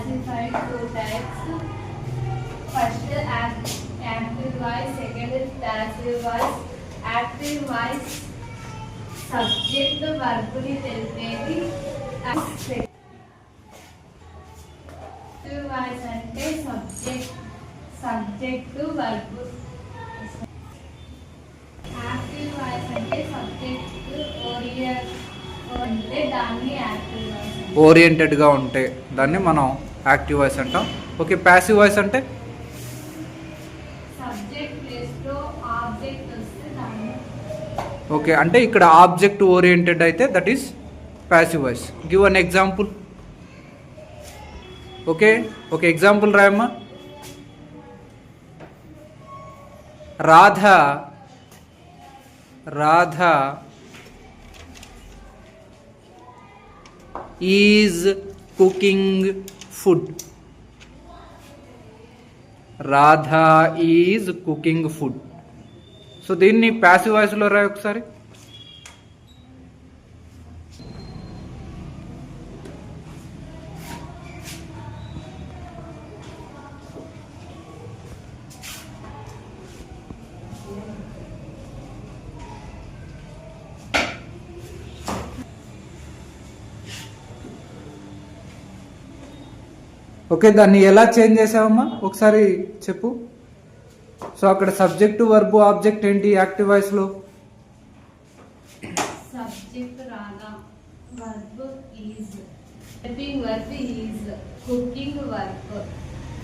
classified two types. First active voice, second is passive voice. Active voice subject verb ni తెలిపేది. Passive voice అంటే subject verb. Active voice అంటే subject అంటే దాన్ని active voice ఓరియంటెడ్గా ఉంటే దాన్ని మనం active voice అంటాం. Okay, passive voice అంటే subject ప్లేస్లో ఆబ్జెక్ట్ వస్తే దాన్ని. ఓకే, అంటే ఇక్కడ ఆబ్జెక్ట్ ఓరియంటెడ్ అయితే that is passive voice. Give an example. Okay, ఒక ఎగ్జాంపుల్ రాయమ్మా. Radha is cooking food. Radha is cooking food. So దీన్ని ప్యాసివ్ వాయిస్లో రాయి ఒకసారి. ఓకే, దాన్ని ఎలా చేంజ్ చేసావమ్మా ఒకసారి చెప్పు. సో అక్కడ సబ్జెక్టు వర్బ్ ఆబ్జెక్ట్ ఏంటి యాక్టివ్ వాయిస్ లో? Subject Radha, verb is, helping verb is, cooking verb,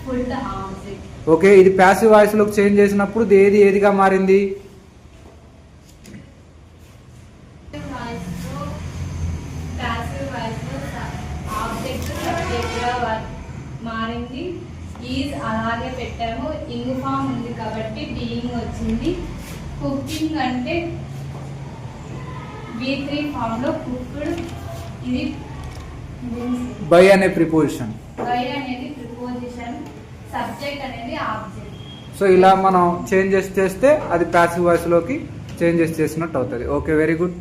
food object. Okay, ఇది ప్యాసివ్ వాయిస్ లోకి చేంజ్ చేసినప్పుడు ఏదిగా మారింది? మారింది. ఈజ్ అలాగే పెట్టాము, ఇంగ్ ఫామ్ ఉంది కాబట్టి బీయింగ్ వచ్చింది. కుకింగ్ అంటే V3 ఫామ్ లో కుక్డ్. ఇది బై అనే ప్రిపోజిషన్. బై అనేది ప్రిపోజిషన్, సబ్జెక్ట్ అనేది ఆబ్జెక్ట్. సో ఇలా మనం చేంజెస్ చేస్తే అది ప్యాసివ్ వాయిస్ లోకి చేంజెస్ చేసినట్టు అవుతుంది. Okay, very good.